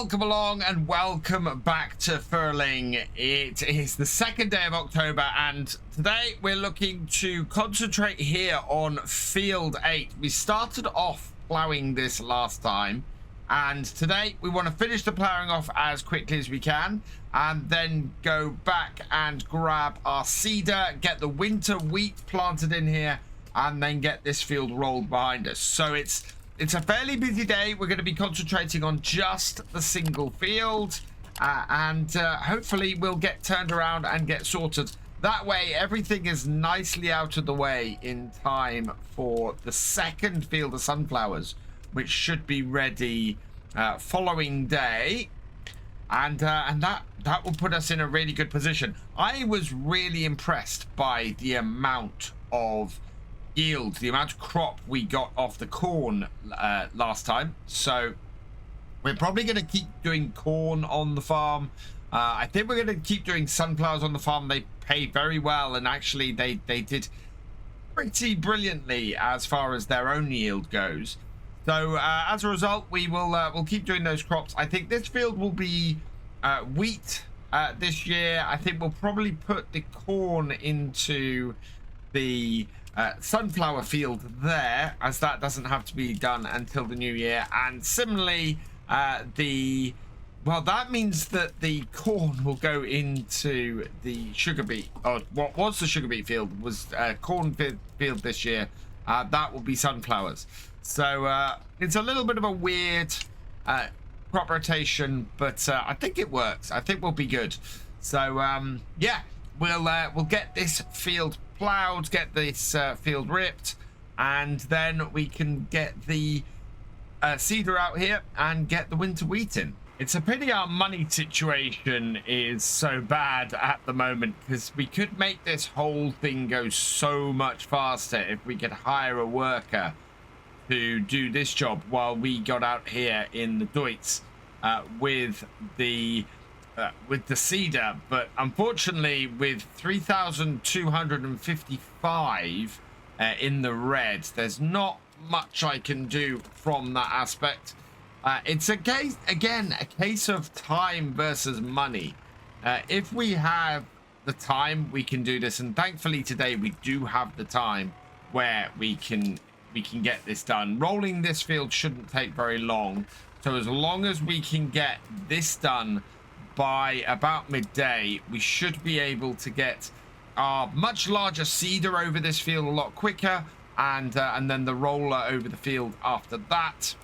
welcome along and welcome back to Frühling. It is the second day of October and today we're looking to concentrate here on field 8. We started off ploughing this last time and today we want to finish the ploughing off as quickly as we can and then go back and grab our seeder, get the winter wheat planted in here and then get this field rolled behind us. So it's a fairly busy day. We're going to be concentrating on just the single field and hopefully we'll get turned around and get sorted. That way everything is nicely out of the way in time for the second field of sunflowers, which should be ready following day. And that will put us in a really good position. I was really impressed by the amount of yield, the amount of crop we got off the corn last time. So we're probably going to keep doing corn on the farm. I think we're going to keep doing sunflowers on the farm. They pay very well, and actually they did pretty brilliantly as far as their own yield goes. So as a result, we'll keep doing those crops. I think this field will be wheat this year. I think we'll probably put the corn into the sunflower field there, as that doesn't have to be done until the new year. And similarly, that means that the corn will go into the sugar beet, or what was the sugar beet field was corn field this year. That will be sunflowers. So it's a little bit of a weird crop rotation, but I think it works. I think we'll be good. So yeah, we'll get this field plowed, get this field ripped, and then we can get the seeder out here and get the winter wheat in. It's a pity our money situation is so bad at the moment, because we could make this whole thing go so much faster if we could hire a worker to do this job while we got out here in the Deutz with the seeder. But unfortunately, with 3,255 in the red, there's not much I can do from that aspect. It's a case of time versus money. If we have the time, we can do this, and thankfully today we do have the time where we can get this done. Rolling this field shouldn't take very long, so as long as we can get this done by about midday, we should be able to get our much larger seeder over this field a lot quicker, and then the roller over the field after that,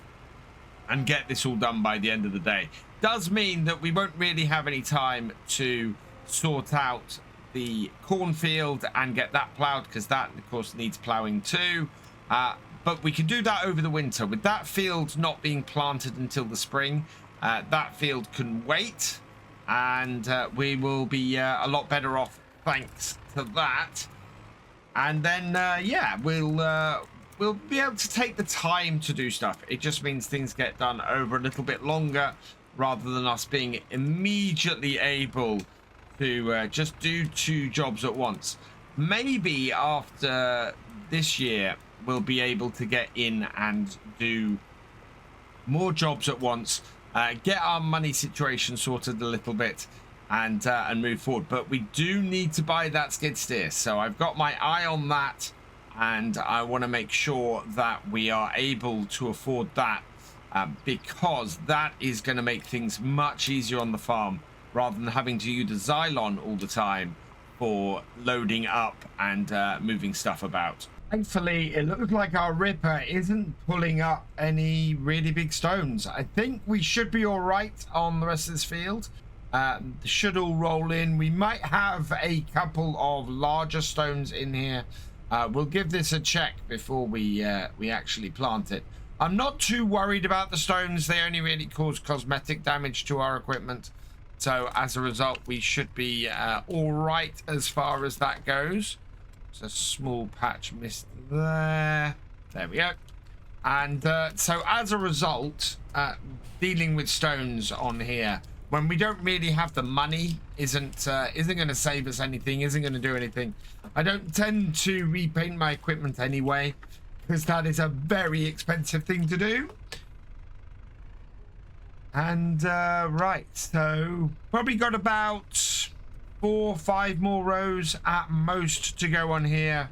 and get this all done by the end of the day. Does mean that we won't really have any time to sort out the cornfield and get that plowed, because that of course needs plowing too. But we can do that over the winter. With that field not being planted until the spring, that field can wait, and we will be a lot better off thanks to that. And then yeah, we'll be able to take the time to do stuff. It just means things get done over a little bit longer, rather than us being immediately able to just do 2 jobs at once. Maybe after this year we'll be able to get in and do more jobs at once, get our money situation sorted a little bit, and move forward. But we do need to buy that skid steer, so I've got my eye on that, and I want to make sure that we are able to afford that, because that is going to make things much easier on the farm, rather than having to use the Xylon all the time for loading up and moving stuff about. Thankfully, it looks like our ripper isn't pulling up any really big stones. I think we should be all right on the rest of this field. Should all roll in. We might have a couple of larger stones in here. We'll give this a check before we actually plant it. I'm not too worried about the stones. They only really cause cosmetic damage to our equipment. So as a result, we should be all right as far as that goes. There's a small patch missed there. There we go. And so as a result, dealing with stones on here, when we don't really have the money, isn't going to save us anything, isn't going to do anything. I don't tend to repaint my equipment anyway, because that is a very expensive thing to do. And right, so probably got about 4 or 5 more rows at most to go on here.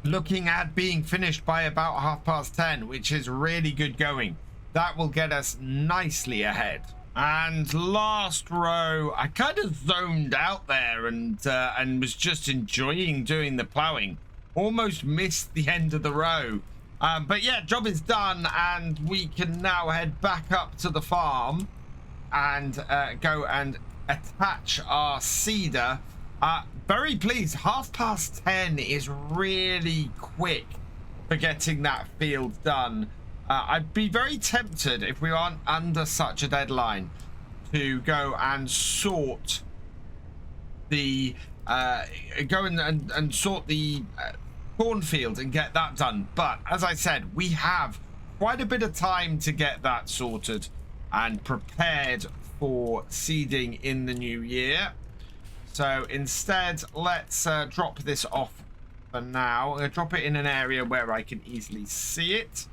Looking at being finished by about 10:30, which is really good going. That will get us nicely ahead. And last row, I kind of zoned out there and was just enjoying doing the plowing. Almost missed the end of the row. But yeah, job is done, and we can now head back up to the farm and go and attach our seeder. Very pleased. 10:30 is really quick for getting that field done. I'd be very tempted, if we aren't under such a deadline, to go and sort the sort the cornfield and get that done. But as I said, we have quite a bit of time to get that sorted and prepared for seeding in the new year. So instead, let's drop this off for now. I'm going to drop it in an area where I can easily see it.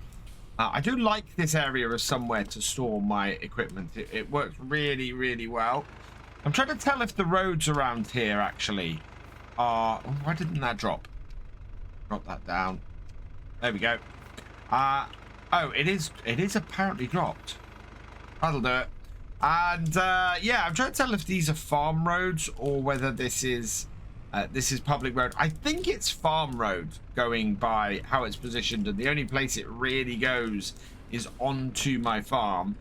I do like this area as somewhere to store my equipment. It works really, really well. I'm trying to tell if the roads around here actually are... Oh, why didn't that drop? Drop that down. There we go. Oh, it is apparently dropped. That'll do it. And yeah, I'm trying to tell if these are farm roads or whether this is public road. I think it's farm road, going by how it's positioned, and the only place it really goes is onto my farm.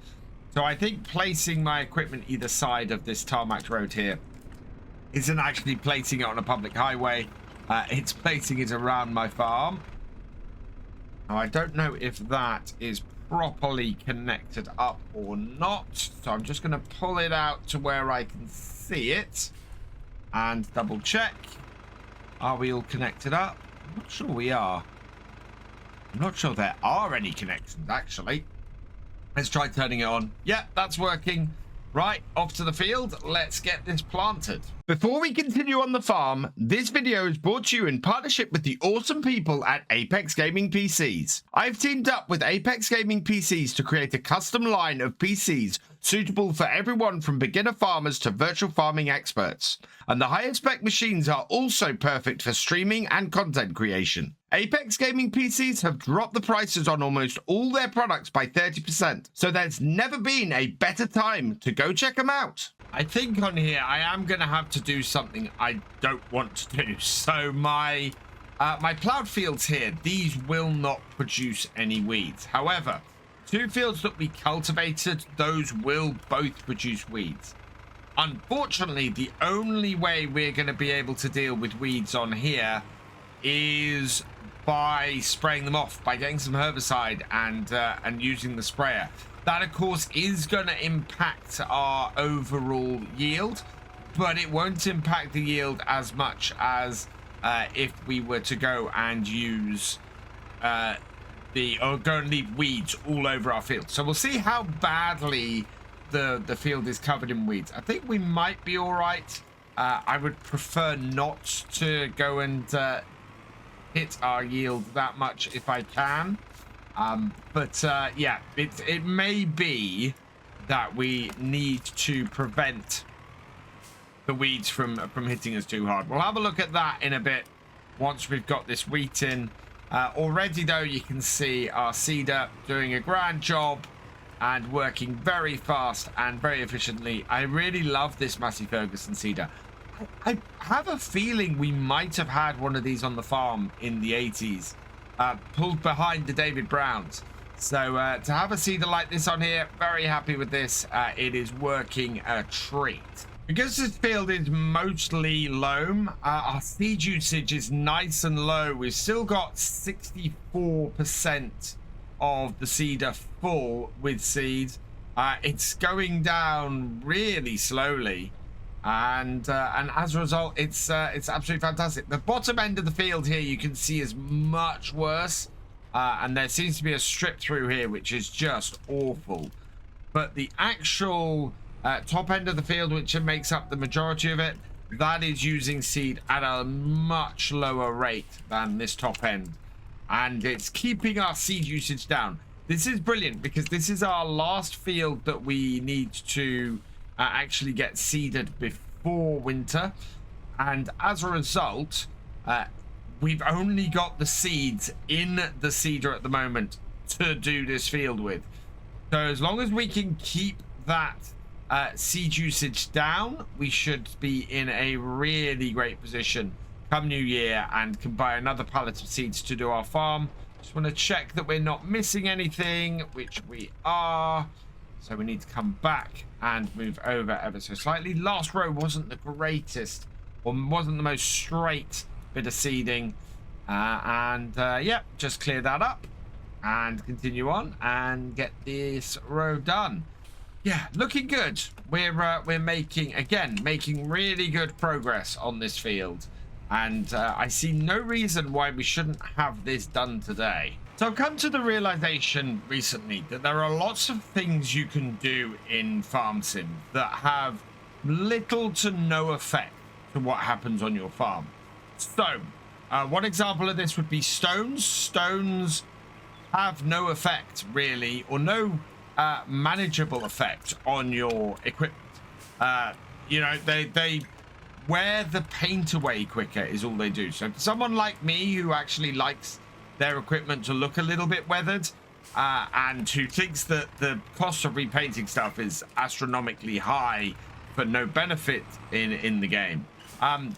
So I think placing my equipment either side of this tarmac road here isn't actually placing it on a public highway. It's placing it around my farm. Now, I don't know if that is properly connected up or not, so I'm just going to pull it out to where I can see it and double check. Are we all connected up? I'm not sure we are. I'm not sure there are any connections actually. Let's try turning it on. Yeah, that's working. Right, off to the field. Let's get this planted. Before we continue on the farm, this video is brought to you in partnership with the awesome people at Apex Gaming PCs. I've teamed up with Apex Gaming PCs to create a custom line of PCs suitable for everyone from beginner farmers to virtual farming experts. And the highest spec machines are also perfect for streaming and content creation. Apex Gaming PCs have dropped the prices on almost all their products by 30%, so there's never been a better time to go check them out. I think on here I am going to have to do something I don't want to do. So my plowed fields here, these will not produce any weeds. However, 2 fields that we cultivated, those will both produce weeds. Unfortunately, the only way we're going to be able to deal with weeds on here is by spraying them off, by getting some herbicide and using the sprayer. That, of course, is going to impact our overall yield, but it won't impact the yield as much as if we were to go and use or go and leave weeds all over our field. So we'll see how badly the field is covered in weeds. I think we might be all right. I would prefer not to go and hit our yield that much if I can. But yeah, it may be that we need to prevent the weeds from hitting us too hard. We'll have a look at that in a bit once we've got this wheat in. Already though, you can see our seeder doing a grand job and working very fast and very efficiently. I really love this Massey Ferguson seeder. I have a feeling we might have had one of these on the farm in the 80s. Pulled behind the David Browns. So to have a seeder like this on here, very happy with this. It is working a treat. Because this field is mostly loam, our seed usage is nice and low. We've still got 64% of the seeder full with seed. It's going down really slowly. And as a result, it's absolutely fantastic. The bottom end of the field here you can see is much worse, and there seems to be a strip through here which is just awful. But the actual top end of the field, which makes up the majority of it, that is using seed at a much lower rate than this top end, and it's keeping our seed usage down. this is brilliant because this is our last field that we need to actually get seeded before winter. And as a result, we've only got the seeds in the seeder at the moment to do this field with. So as long as we can keep that seed usage down, we should be in a really great position come New Year and can buy another pallet of seeds to do our farm. Just want to check that we're not missing anything, which we are. So we need to come back and move over ever so slightly. Last row wasn't the greatest, or wasn't the most straight bit of seeding. Yeah, just clear that up and continue on and get this row done. Yeah, looking good. We're making really good progress on this field, and I see no reason why we shouldn't have this done today. So I've come to the realization recently that there are lots of things you can do in Farm Sim that have little to no effect to what happens on your farm. So one example of this would be stones. Stones have no effect really, or no manageable effect on your equipment. You know, they wear the paint away quicker is all they do. So for someone like me who actually likes their equipment to look a little bit weathered, and who thinks that the cost of repainting stuff is astronomically high for no benefit in the game,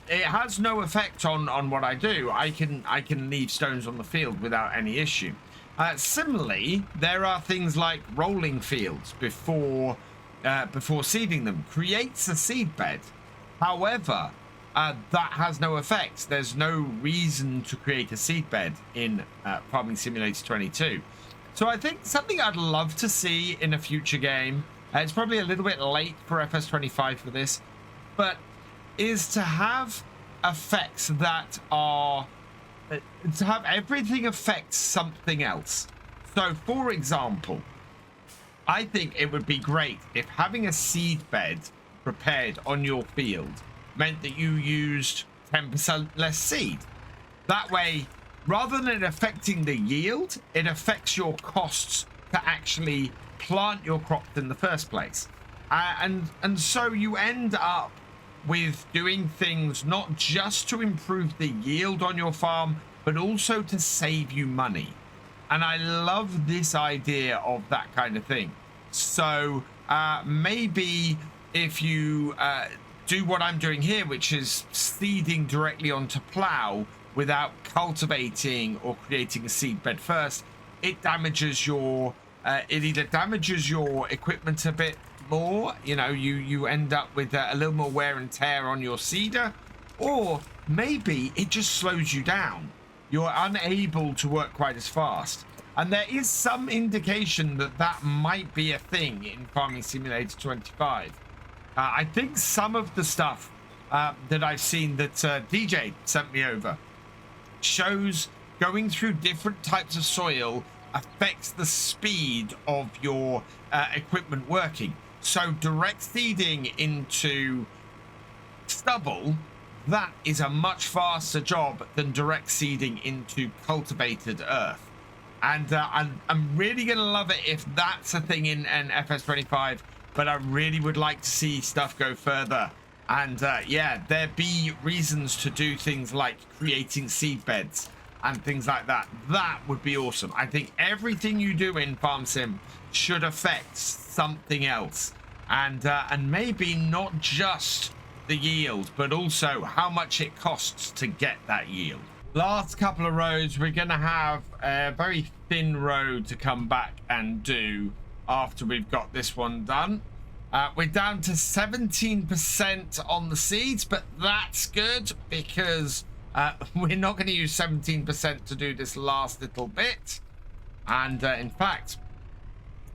it has no effect on what I do. I can leave stones on the field without any issue. Similarly, there are things like rolling fields before seeding them. Creates a seed bed. However, that has no effect. There's no reason to create a seed bed in Farming Simulator 22. So I think something I'd love to see in a future game, it's probably a little bit late for FS25 for this, but is to have effects that are, to have everything affect something else. So for example, I think it would be great if having a seed bed prepared on your field meant that you used 10% less seed. That way, rather than it affecting the yield, it affects your costs to actually plant your crops in the first place. And so you end up with doing things not just to improve the yield on your farm, but also to save you money. And I love this idea of that kind of thing. So maybe if you do what I'm doing here, which is seeding directly onto plow without cultivating or creating a seed bed first, it damages your it either damages your equipment a bit more, you know, you end up with a little more wear and tear on your seeder, or maybe it just slows you down. You're unable to work quite as fast. And there is some indication that that might be a thing in Farming Simulator 25. I think some of the stuff that I've seen that DJ sent me over shows going through different types of soil affects the speed of your equipment working. So direct seeding into stubble, that is a much faster job than direct seeding into cultivated earth. And I'm really going to love it if that's a thing in FS25, but I really would like to see stuff go further. And yeah, there be reasons to do things like creating seed beds and things like that. That would be awesome. I think everything you do in Farm Sim should affect something else. And maybe not just the yield, but also how much it costs to get that yield. Last couple of rows, we're going to have a very thin row to come back and do after we've got this one done. We're down to 17% on the seeds, but that's good because we're not going to use 17% to do this last little bit. And in fact,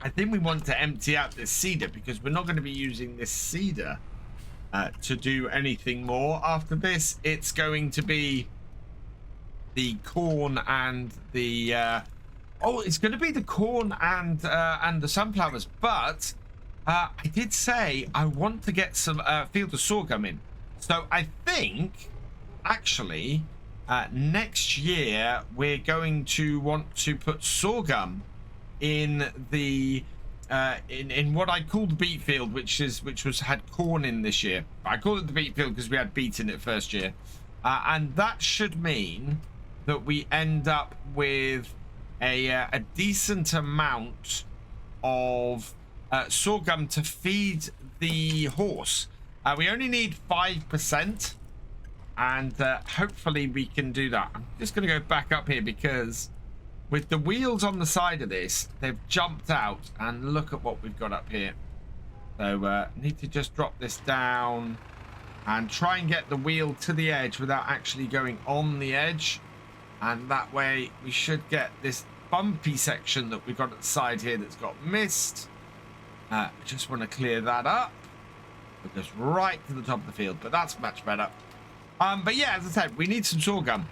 I think we want to empty out this seeder because we're not going to be using this seeder to do anything more. After this, it's going to be the corn and the it's going to be the corn and the sunflowers. But I did say I want to get some field of sorghum in, so I think actually next year we're going to want to put sorghum in the in what I call the beet field, which had corn in this year. I call it the beet field because we had beet in it first year, and that should mean that we end up with a decent amount of sorghum to feed the horse. We only need 5%, and hopefully we can do that. I'm just going to go back up here because with the wheels on the side of this, they've jumped out, and look at what we've got up here. So need to just drop this down and try and get the wheel to the edge without actually going on the edge, and that way we should get this bumpy section that we've got at the side here that's got missed. Just want to clear that up. It goes right to the top of the field, but that's much better. But yeah, as I said, we need some sorghum.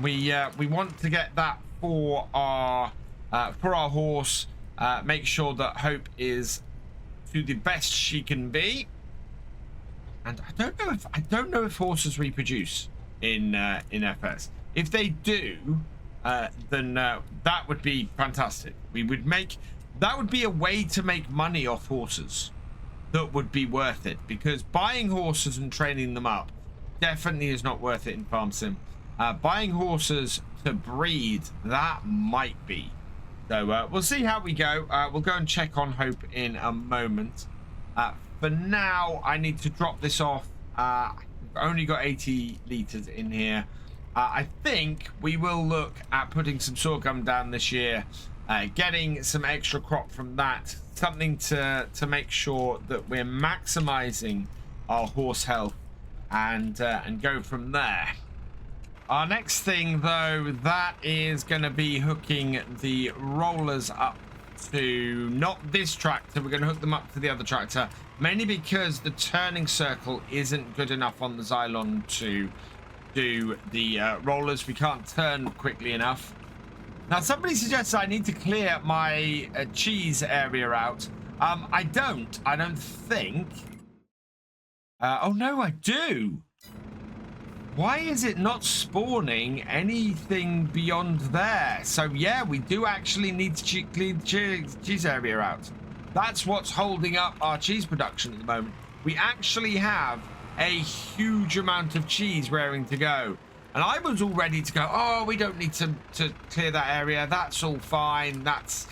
We want to get that for our horse. Make sure that Hope is to the best she can be. And I don't know if horses reproduce in FS. If they do, then that would be fantastic. That would be a way to make money off horses. That would be worth it, because buying horses and training them up definitely is not worth it in Farm Sim. Buying horses to breed, that might be. So we'll see how we go. We'll go and check on Hope in a moment. For now, I need to drop this off. I've only got 80 litres in here. I think we will look at putting some sorghum down this year, getting some extra crop from that, something to make sure that we're maximizing our horse health, and go from there. Our next thing, though, that is going to be hooking the rollers up to not this tractor. We're going to hook them up to the other tractor, mainly because the turning circle isn't good enough on the Xylon to do the rollers. We can't turn quickly enough. Now, somebody suggests I need to clear my cheese area out. I don't think. Oh no, I do. Why is it not spawning anything beyond there? So yeah, we do actually need to clean the cheese area out. That's what's holding up our cheese production at the moment. We actually have a huge amount of cheese raring to go. And I was all ready to go, oh, we don't need to clear that area. That's all fine. That's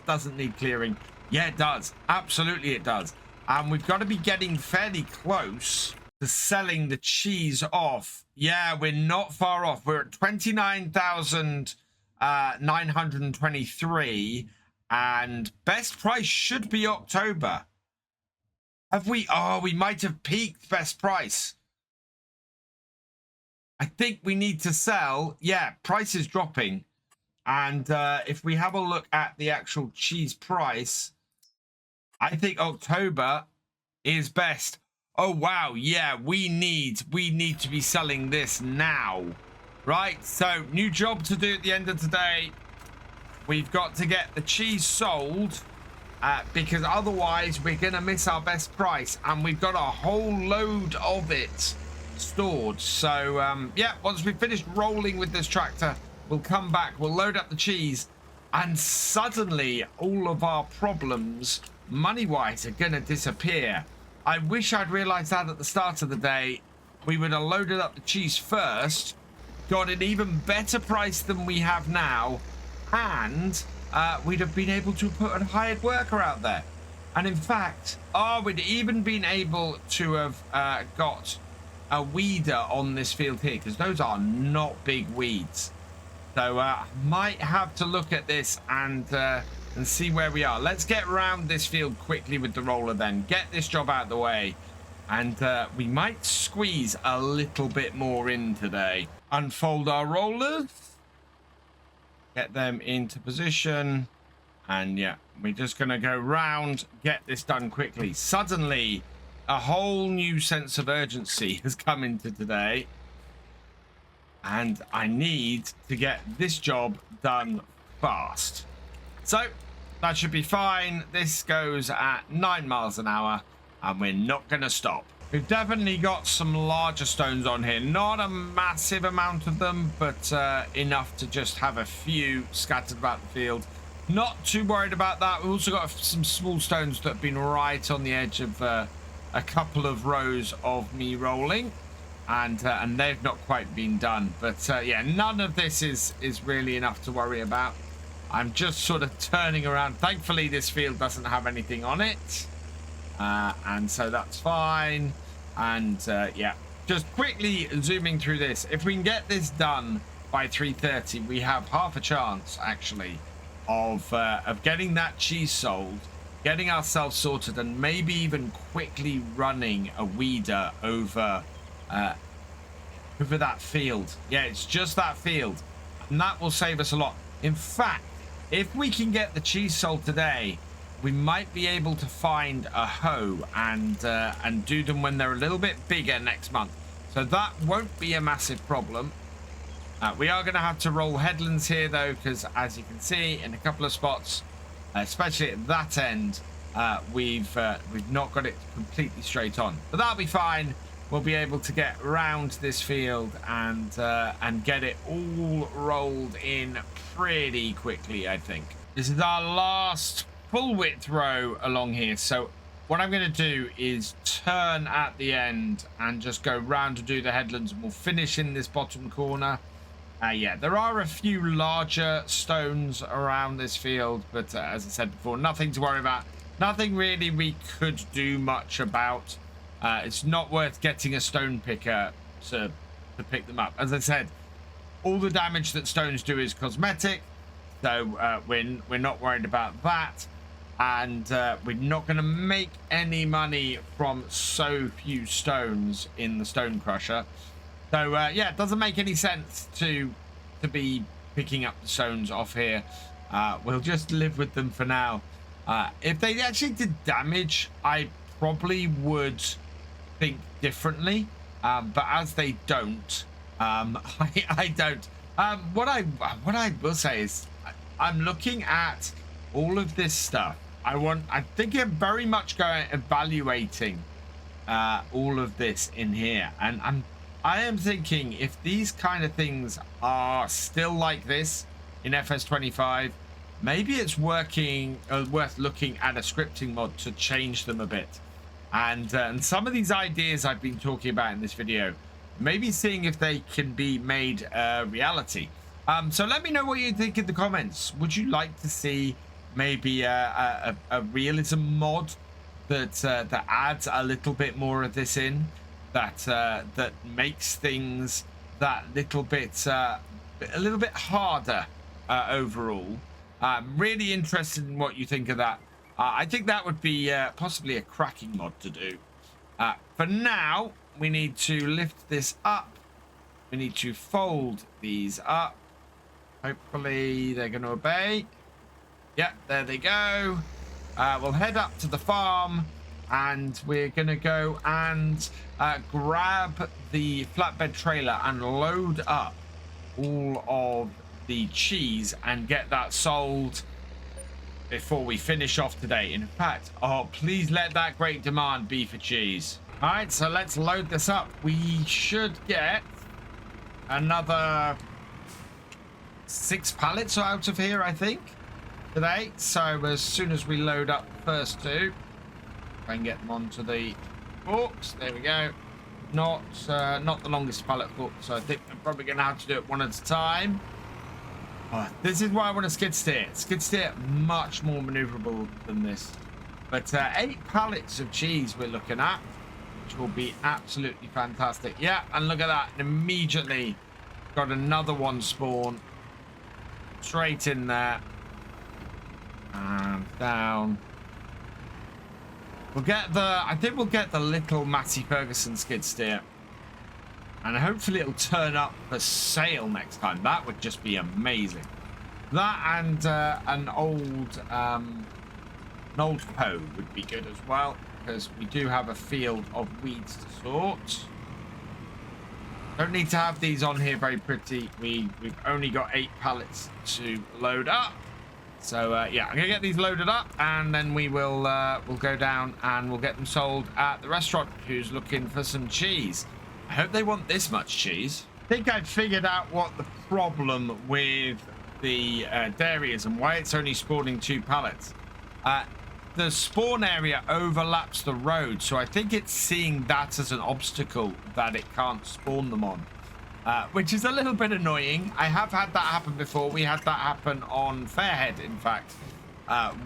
doesn't need clearing. Yeah, it does. Absolutely it does. And we've got to be getting fairly close to selling the cheese off. Yeah, we're not far off. We're at 29,923, and best price should be October. Have we? Oh, we might have peaked best price. I think we need to sell. Yeah, price is dropping. And if we have a look at the actual cheese price, I think October is best. Oh, wow. Yeah, we need to be selling this now. Right? So, new job to do at the end of today. We've got to get the cheese sold, because otherwise we're going to miss our best price. And we've got a whole load of it stored. So, yeah, once we've finished rolling with this tractor, we'll come back, we'll load up the cheese, and suddenly all of our problems, money-wise, are going to disappear. I wish I'd realized that at the start of the day. We would have loaded up the cheese first, got an even better price than we have now, and we'd have been able to put a hired worker out there. And in fact, we'd even been able to have got a weeder on this field here, because those are not big weeds. So might have to look at this and see where we are. Let's get around this field quickly with the roller then. Get this job out of the way. And we might squeeze a little bit more in today. Unfold our rollers. Get them into position. And yeah, we're just going to go round, get this done quickly. Suddenly, a whole new sense of urgency has come into today. And I need to get this job done fast. So that should be fine. This goes at 9 miles an hour, and we're not going to stop. We've definitely got some larger stones on here. Not a massive amount of them, but enough to just have a few scattered about the field. Not too worried about that. We've also got some small stones that have been right on the edge of a couple of rows of me rolling. And they've not quite been done. But yeah, none of this is really enough to worry about. I'm just sort of turning around. Thankfully, this field doesn't have anything on it. And so that's fine. And yeah, just quickly zooming through this. If we can get this done by 3:30, we have half a chance, actually, of getting that cheese sold, getting ourselves sorted, and maybe even quickly running a weeder over that field. Yeah, it's just that field, and that will save us a lot. In fact, if we can get the cheese sold today, we might be able to find a hoe and do them when they're a little bit bigger next month. So that won't be a massive problem. We are going to have to roll headlands here, though, because as you can see in a couple of spots, especially at that end, we've not got it completely straight on. But that'll be fine. We'll be able to get round this field and get it all rolled in pretty quickly, I think. This is our last full width row along here. So what I'm going to do is turn at the end and just go round to do the headlands, and we'll finish in this bottom corner. Yeah, there are a few larger stones around this field, but as I said before, nothing to worry about. Nothing really we could do much about. It's not worth getting a stone picker to pick them up. As I said, all the damage that stones do is cosmetic, so we're not worried about that. And we're not going to make any money from so few stones in the stone crusher. So yeah, it doesn't make any sense to be picking up the stones off here. We'll just live with them for now. If they actually did damage, I probably would think differently. But as they don't, I don't. What I will say is, I'm looking at all of this stuff. I think I'm very much going evaluating all of this in here, and I am thinking if these kind of things are still like this in FS25, maybe it's worth looking at a scripting mod to change them a bit. And some of these ideas I've been talking about in this video, maybe seeing if they can be made reality. So let me know what you think in the comments. Would you like to see maybe a realism mod that adds a little bit more of this in, that makes things that little bit a little bit harder overall? I'm really interested in what you think of that. I think that would be possibly a cracking mod to do. For now, we need to lift this up. We need to fold these up. Hopefully they're going to obey. Yeah, there they go. We'll head up to the farm, and we're going to go and grab the flatbed trailer and load up all of the cheese and get that sold before we finish off today. In fact, oh, please let that great demand be for cheese. All right, so let's load this up. We should get another 6 pallets out of here, I think, today. So as soon as we load up the first 2, try and get them onto the forks. There we go. Not the longest pallet fork, so I think I'm probably going to have to do it one at a time. Oh, this is why I want to skid steer. Skid steer much more maneuverable than this. But 8 pallets of cheese we're looking at, which will be absolutely fantastic. Yeah, and look at that. Immediately got another one spawn straight in there. And down. I think we'll get the little Matty Ferguson skid steer. And hopefully it'll turn up for sale next time. That would just be amazing. That and an old hoe would be good as well, because we do have a field of weeds to sort. Don't need to have these on here very pretty. We've only got 8 pallets to load up. So yeah, I'm gonna get these loaded up, and then we'll go down and we'll get them sold at the restaurant. Who's looking for some cheese? I hope they want this much cheese. I think I've figured out what the problem with the dairy is and why it's only spawning 2 pallets. The spawn area overlaps the road, so I think it's seeing that as an obstacle that it can't spawn them on, which is a little bit annoying. I have had that happen before. We had that happen on Fairhead, in fact,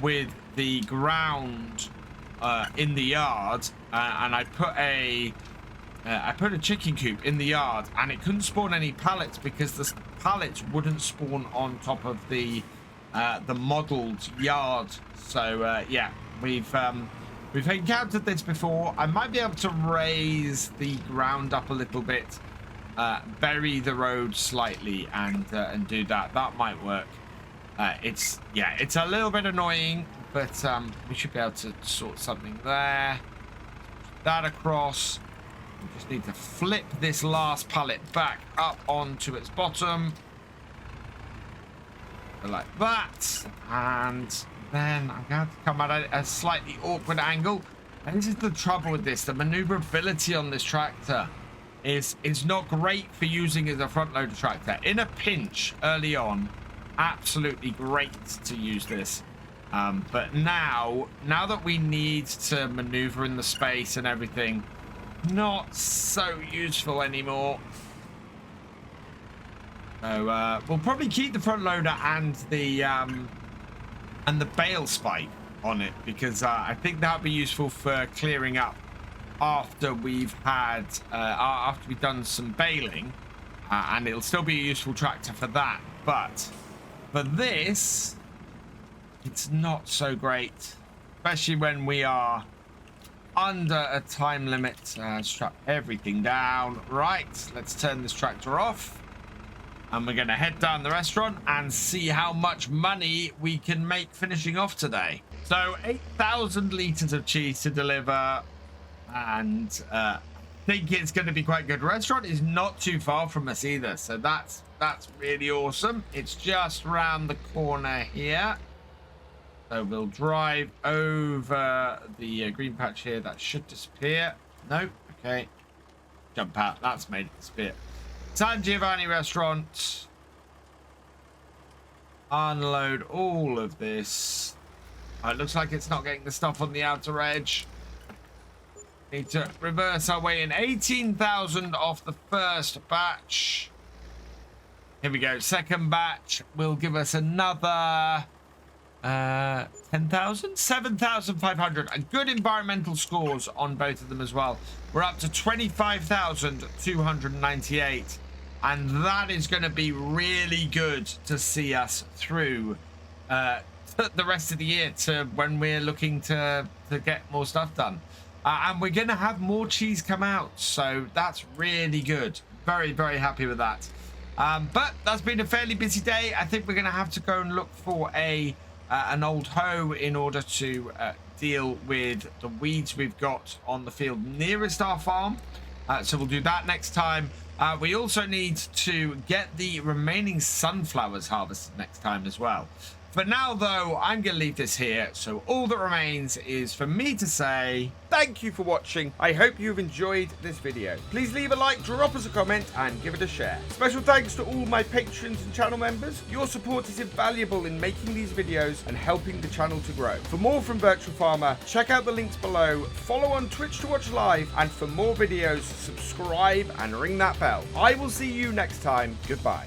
with the ground in the yard, and I put a chicken coop in the yard, and it couldn't spawn any pallets because the pallets wouldn't spawn on top of the modeled yard. So yeah, we've encountered this before. I might be able to raise the ground up a little bit, bury the road slightly, and do that. That might work. It's a little bit annoying, but we should be able to sort something there. That across. We just need to flip this last pallet back up onto its bottom, like that, and then I'm going to come at a slightly awkward angle. And this is the trouble with this. The maneuverability on this tractor is not great for using as a front loader tractor. In a pinch early on, absolutely great to use this. But now that we need to maneuver in the space and everything, not so useful anymore. So we'll probably keep the front loader and the bale spike on it, because I think that'll be useful for clearing up after we've had after we've done some baling, and it'll still be a useful tractor for that. But for this, it's not so great, especially when we are under a time limit. Strap everything down. Right, let's turn this tractor off. And we're going to head down the restaurant and see how much money we can make finishing off today. So 8,000 litres of cheese to deliver. And I think it's going to be quite good. Restaurant is not too far from us either. So that's really awesome. It's just around the corner here. So we'll drive over the green patch here. That should disappear. Nope. Okay. Jump out. That's made it disappear. San Giovanni restaurant. Unload all of this. Oh, it looks like it's not getting the stuff on the outer edge. Need to reverse our way in. 18,000 off the first batch. Here we go. Second batch will give us another 10,000, 7,500, and good environmental scores on both of them as well. We're up to 25,298, and that is going to be really good to see us through the rest of the year, to when we're looking to get more stuff done, and we're going to have more cheese come out, so that's really good. Very, very happy with that. But that's been a fairly busy day. I think we're going to have to go and look for an old hoe in order to deal with the weeds we've got on the field nearest our farm. So we'll do that next time. We also need to get the remaining sunflowers harvested next time as well. For now, though, I'm going to leave this here. So all that remains is for me to say thank you for watching. I hope you've enjoyed this video. Please leave a like, drop us a comment, and give it a share. Special thanks to all my patrons and channel members. Your support is invaluable in making these videos and helping the channel to grow. For more from Virtual Farmer, check out the links below, follow on Twitch to watch live, and for more videos, subscribe and ring that bell. I will see you next time. Goodbye.